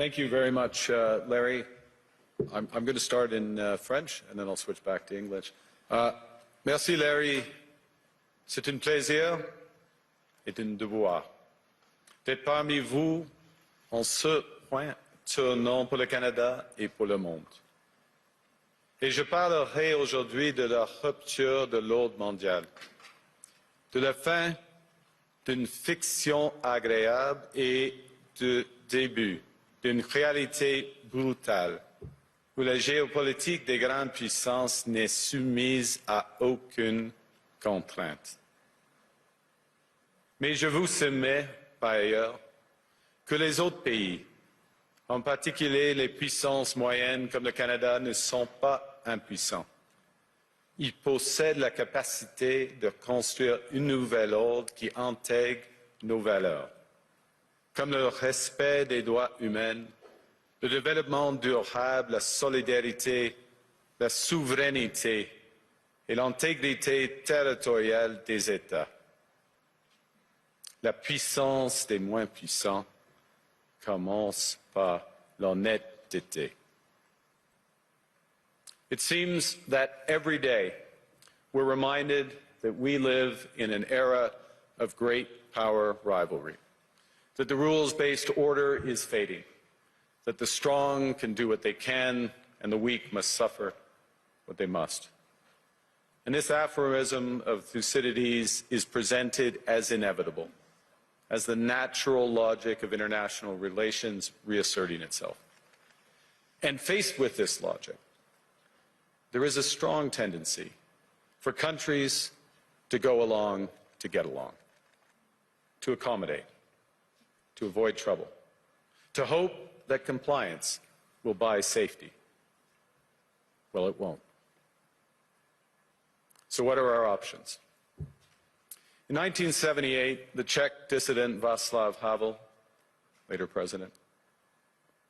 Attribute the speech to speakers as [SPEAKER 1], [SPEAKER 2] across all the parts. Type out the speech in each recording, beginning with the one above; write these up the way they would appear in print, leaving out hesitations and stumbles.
[SPEAKER 1] Thank you very much, Larry. I'm going to start in French and then I'll switch back to English. Merci, Larry. C'est un plaisir et un devoir d'être parmi vous en ce point tournant pour le Canada et pour le monde. Et je parlerai aujourd'hui de la rupture de l'ordre mondial, de la fin d'une fiction agréable et du début d'une réalité brutale où la géopolitique des grandes puissances n'est soumise à aucune contrainte. Mais je vous soumets, par ailleurs, que les autres pays, en particulier les puissances moyennes comme le Canada, ne sont pas impuissants. Ils possèdent la capacité de construire un nouvel ordre qui intègre nos valeurs, comme le respect des droits humains, le développement durable, la solidarité, la souveraineté et l'intégrité territoriale des États. La puissance des moins puissants commence par l'honnêteté. It seems that every day we're reminded that we live in an era of great power rivalry, that the rules-based order is fading, that the strong can do what they can and the weak must suffer what they must. And this aphorism of Thucydides is presented as inevitable, as the natural logic of international relations reasserting itself. And faced with this logic, there is a strong tendency for countries to go along to get along, to accommodate, to avoid trouble, to hope that compliance will buy safety. Well, it won't. So what are our options? In 1978, the Czech dissident Václav Havel, later president,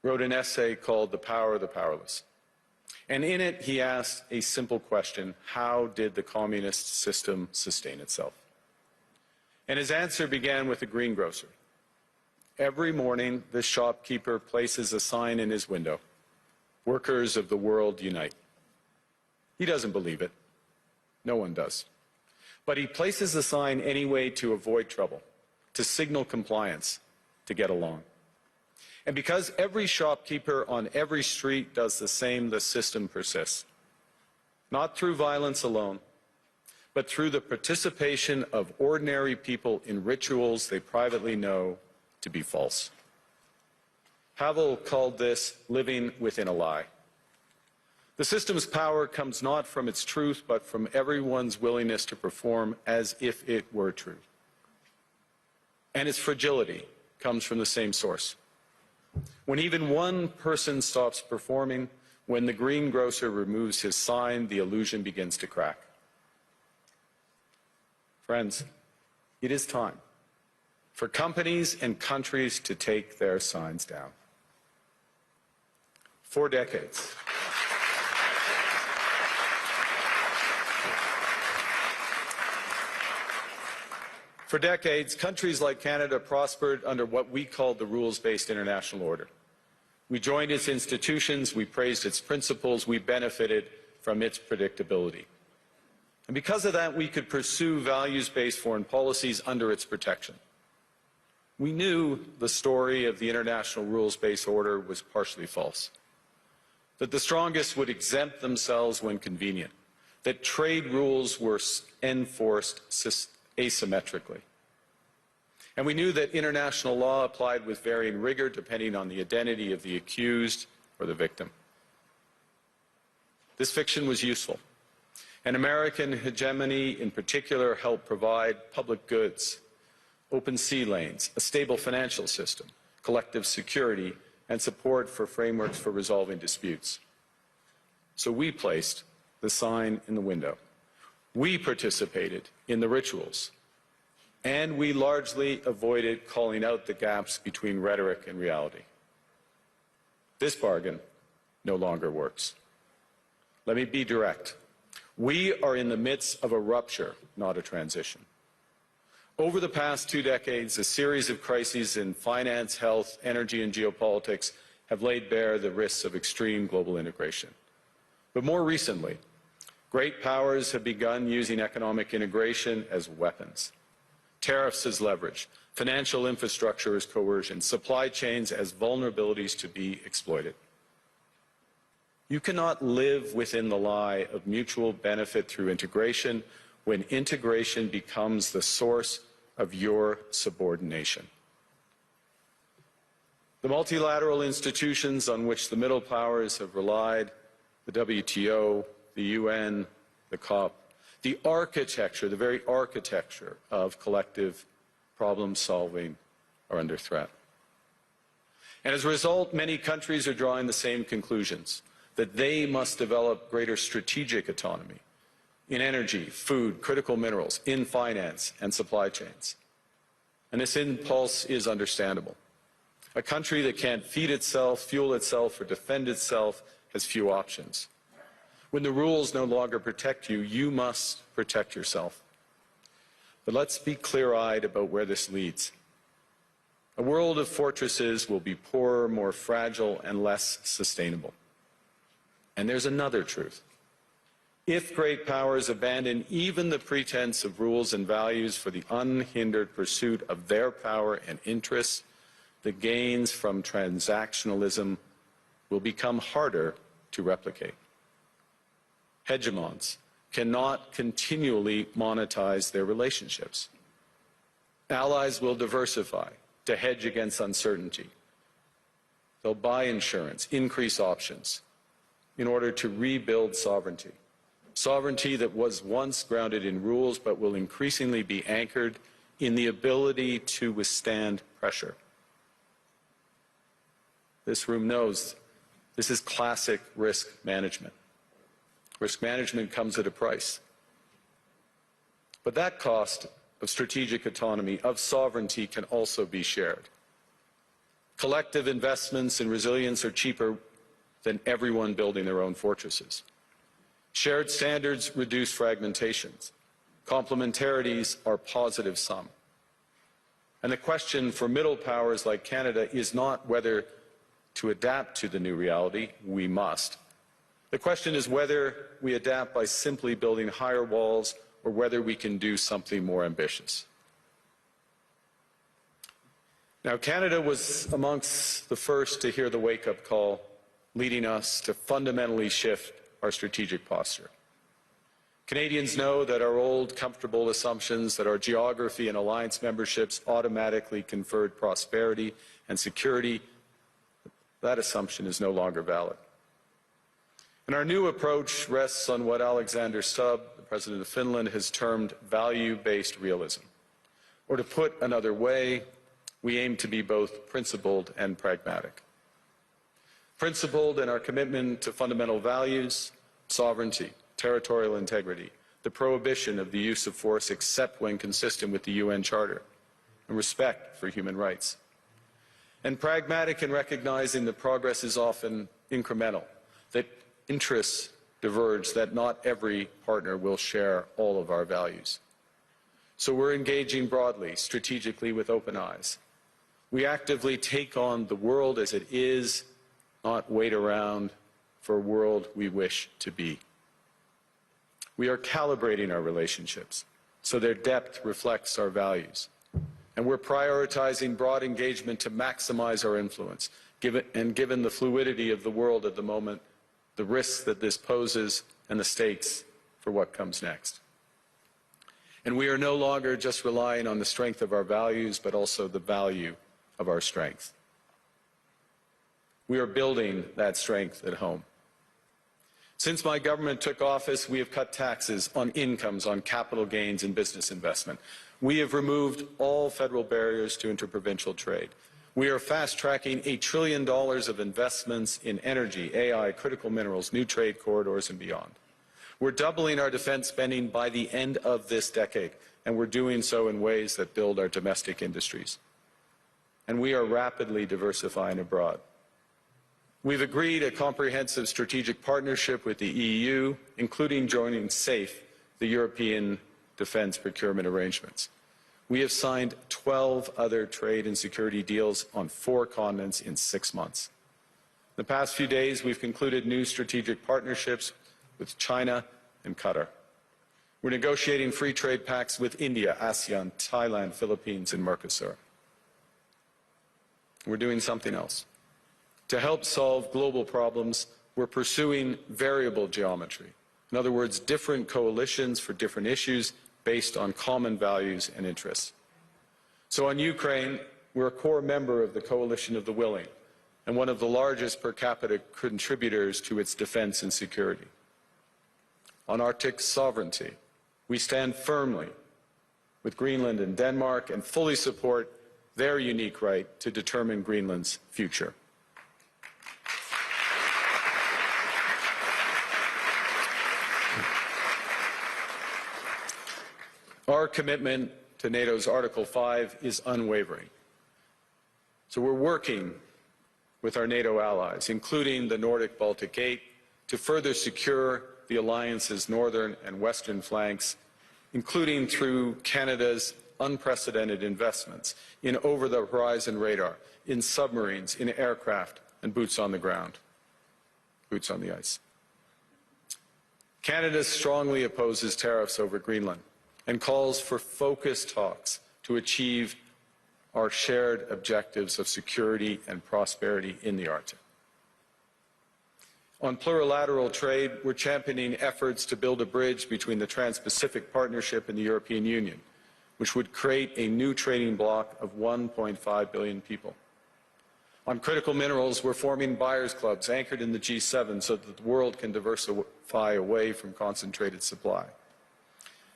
[SPEAKER 1] wrote an essay called The Power of the Powerless. And in it, he asked a simple question: how did the communist system sustain itself? And his answer began with a greengrocer. Every morning, this shopkeeper places a sign in his window: "Workers of the world unite." He doesn't believe it. No one does. But he places the sign anyway to avoid trouble, to signal compliance, to get along. And because every shopkeeper on every street does the same, the system persists. Not through violence alone, but through the participation of ordinary people in rituals they privately know to be false. Havel called this living within a lie. The system's power comes not from its truth, but from everyone's willingness to perform as if it were true. And its fragility comes from the same source. When even one person stops performing, when the greengrocer removes his sign, the illusion begins to crack. Friends, it is time for companies and countries to take their signs down. For decades, countries like Canada prospered under what we called the rules-based international order. We joined its institutions, we praised its principles, we benefited from its predictability. And because of that, we could pursue values-based foreign policies under its protection. We knew the story of the international rules-based order was partially false, that the strongest would exempt themselves when convenient, that trade rules were enforced asymmetrically. And we knew that international law applied with varying rigor depending on the identity of the accused or the victim. This fiction was useful, and American hegemony in particular helped provide public goods, open sea lanes, a stable financial system, collective security, and support for frameworks for resolving disputes. So we placed the sign in the window. We participated in the rituals, and we largely avoided calling out the gaps between rhetoric and reality. This bargain no longer works. Let me be direct. We are in the midst of a rupture, not a transition. Over the past 2 decades, a series of crises in finance, health, energy, and geopolitics have laid bare the risks of extreme global integration. But more recently, great powers have begun using economic integration as weapons. Tariffs as leverage, financial infrastructure as coercion, supply chains as vulnerabilities to be exploited. You cannot live within the lie of mutual benefit through integration when integration becomes the source of your subordination. The multilateral institutions on which the middle powers have relied, the WTO, the UN, the COP, the architecture, the very architecture of collective problem solving are under threat. And as a result, many countries are drawing the same conclusions, that they must develop greater strategic autonomy in energy, food, critical minerals, in finance and supply chains. And this impulse is understandable. A country that can't feed itself, fuel itself, or defend itself has few options. When the rules no longer protect you, you must protect yourself. But let's be clear-eyed about where this leads. A world of fortresses will be poorer, more fragile, and less sustainable. And there's another truth. If great powers abandon even the pretense of rules and values for the unhindered pursuit of their power and interests, the gains from transactionalism will become harder to replicate. Hegemons cannot continually monetize their relationships. Allies will diversify to hedge against uncertainty. They'll buy insurance, increase options in order to rebuild sovereignty. Sovereignty that was once grounded in rules but will increasingly be anchored in the ability to withstand pressure. This room knows this is classic risk management. Risk management comes at a price. But that cost of strategic autonomy, of sovereignty, can also be shared. Collective investments in resilience are cheaper than everyone building their own fortresses. Shared standards reduce fragmentations. Complementarities are positive sum. And the question for middle powers like Canada is not whether to adapt to the new reality. We must. The question is whether we adapt by simply building higher walls or whether we can do something more ambitious. Now, Canada was amongst the first to hear the wake-up call, leading us to fundamentally shift our strategic posture. Canadians know that our old, comfortable assumptions that our geography and alliance memberships automatically conferred prosperity and security, that assumption is no longer valid. And our new approach rests on what Alexander Stubb, the President of Finland, has termed value-based realism. Or to put another way, we aim to be both principled and pragmatic. Principled in our commitment to fundamental values, sovereignty, territorial integrity, the prohibition of the use of force except when consistent with the UN Charter, and respect for human rights. And pragmatic in recognizing that progress is often incremental, that interests diverge, that not every partner will share all of our values. So we're engaging broadly, strategically, with open eyes. We actively take on the world as it is, not wait around for a world we wish to be. We are calibrating our relationships so their depth reflects our values. And we're prioritizing broad engagement to maximize our influence, given the fluidity of the world at the moment, the risks that this poses, and the stakes for what comes next. And we are no longer just relying on the strength of our values, but also the value of our strength. We are building that strength at home. Since my government took office, we have cut taxes on incomes, on capital gains and business investment. We have removed all federal barriers to interprovincial trade. We are fast-tracking $1 trillion of investments in energy, AI, critical minerals, new trade corridors, and beyond. We're doubling our defense spending by the end of this decade, and we're doing so in ways that build our domestic industries. And we are rapidly diversifying abroad. We've agreed a comprehensive strategic partnership with the EU, including joining SAFE, the European Defence Procurement Arrangements. We have signed 12 other trade and security deals on 4 continents in 6 months. In the past few days, we've concluded new strategic partnerships with China and Qatar. We're negotiating free trade pacts with India, ASEAN, Thailand, Philippines, and Mercosur. We're doing something else. To help solve global problems, we're pursuing variable geometry. In other words, different coalitions for different issues based on common values and interests. So on Ukraine, we're a core member of the Coalition of the Willing and one of the largest per capita contributors to its defense and security. On Arctic sovereignty, we stand firmly with Greenland and Denmark and fully support their unique right to determine Greenland's future. Our commitment to NATO's Article 5 is unwavering. So we're working with our NATO allies, including the Nordic-Baltic 8, to further secure the alliance's northern and western flanks, including through Canada's unprecedented investments in over-the-horizon radar, in submarines, in aircraft, and boots on the ground, boots on the ice. Canada strongly opposes tariffs over Greenland and calls for focused talks to achieve our shared objectives of security and prosperity in the Arctic. On plurilateral trade, we're championing efforts to build a bridge between the Trans-Pacific Partnership and the European Union, which would create a new trading bloc of 1.5 billion people. On critical minerals, we're forming buyers' clubs anchored in the G7 so that the world can diversify away from concentrated supply.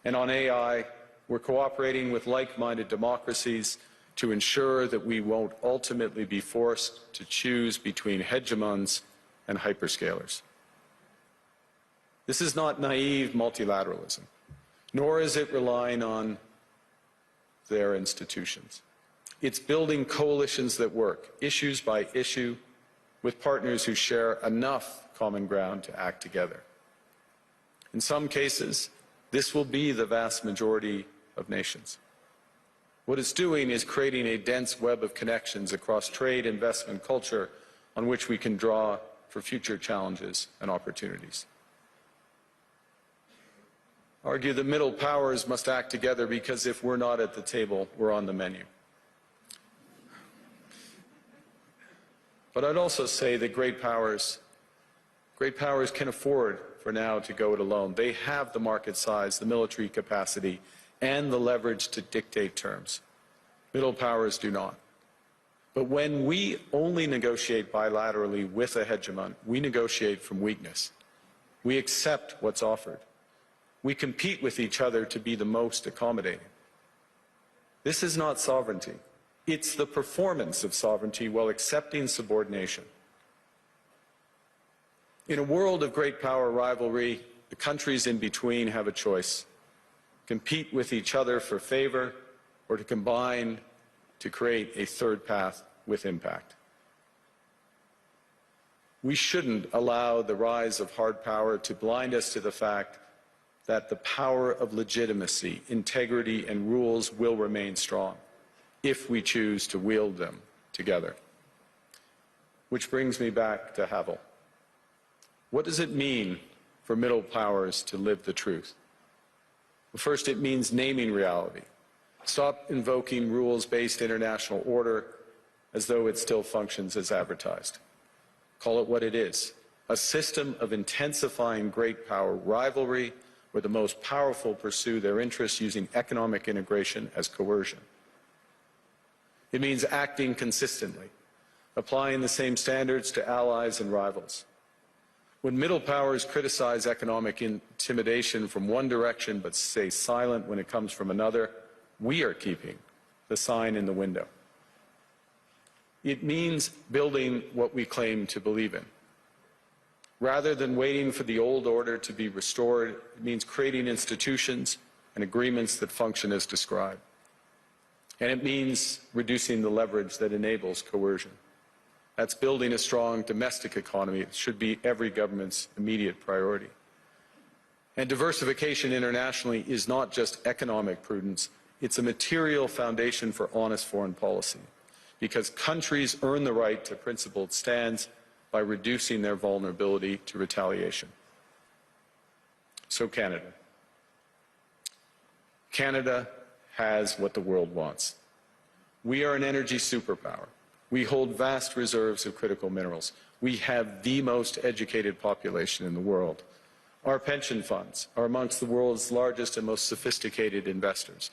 [SPEAKER 1] And on AI, we're cooperating with like-minded democracies to ensure that we won't ultimately be forced to choose between hegemons and hyperscalers. This is not naive multilateralism, nor is it relying on their institutions. It's building coalitions that work, issues by issue, with partners who share enough common ground to act together. In some cases, this will be the vast majority of nations. What it's doing is creating a dense web of connections across trade, investment, culture, on which we can draw for future challenges and opportunities. I argue that middle powers must act together because if we're not at the table, we're on the menu. But I'd also say that great powers can afford for now to go it alone. They have the market size, the military capacity, and the leverage to dictate terms. Middle powers do not. But when we only negotiate bilaterally with a hegemon, we negotiate from weakness. We accept what's offered. We compete with each other to be the most accommodating. This is not sovereignty. It's the performance of sovereignty while accepting subordination. In a world of great power rivalry, the countries in between have a choice: compete with each other for favor, or to combine to create a third path with impact. We shouldn't allow the rise of hard power to blind us to the fact that the power of legitimacy, integrity, and rules will remain strong if we choose to wield them together. Which brings me back to Havel. What does it mean for middle powers to live the truth? Well, first, it means naming reality. Stop invoking rules-based international order as though it still functions as advertised. Call it what it is: a system of intensifying great power rivalry where the most powerful pursue their interests using economic integration as coercion. It means acting consistently, applying the same standards to allies and rivals. When middle powers criticize economic intimidation from one direction but stay silent when it comes from another, we are keeping the sign in the window. It means building what we claim to believe in. Rather than waiting for the old order to be restored, it means creating institutions and agreements that function as described. And it means reducing the leverage that enables coercion. That's building a strong domestic economy. It should be every government's immediate priority. And diversification internationally is not just economic prudence, it's a material foundation for honest foreign policy, because countries earn the right to principled stands by reducing their vulnerability to retaliation. So Canada. Canada has what the world wants. We are an energy superpower. We hold vast reserves of critical minerals. We have the most educated population in the world. Our pension funds are amongst the world's largest and most sophisticated investors.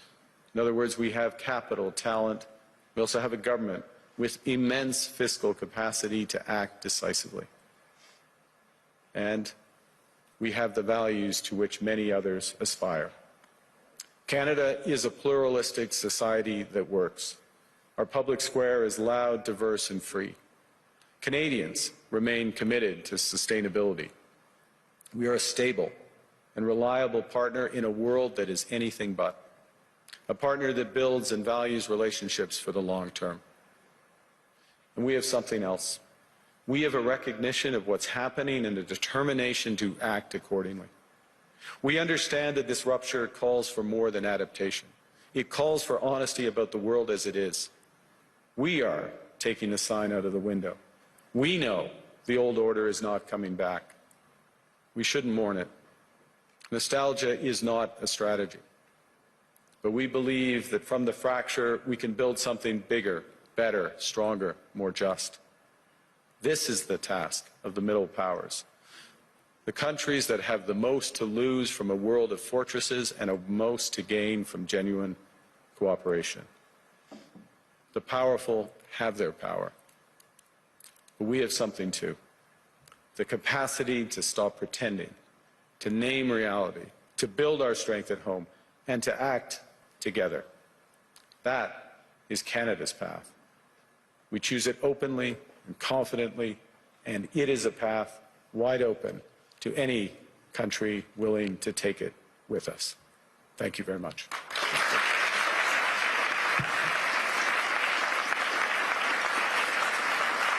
[SPEAKER 1] In other words, we have capital, talent. We also have a government with immense fiscal capacity to act decisively. And we have the values to which many others aspire. Canada is a pluralistic society that works. Our public square is loud, diverse, and free. Canadians remain committed to sustainability. We are a stable and reliable partner in a world that is anything but. A partner that builds and values relationships for the long term. And we have something else. We have a recognition of what's happening and a determination to act accordingly. We understand that this rupture calls for more than adaptation. It calls for honesty about the world as it is. We are taking the sign out of the window. We know the old order is not coming back. We shouldn't mourn it. Nostalgia is not a strategy. But we believe that from the fracture, we can build something bigger, better, stronger, more just. This is the task of the middle powers. The countries that have the most to lose from a world of fortresses and the most to gain from genuine cooperation. The powerful have their power. But we have something too. The capacity to stop pretending, to name reality, to build our strength at home, and to act together. That is Canada's path. We choose it openly and confidently, and it is a path wide open to any country willing to take it with us. Thank you very much.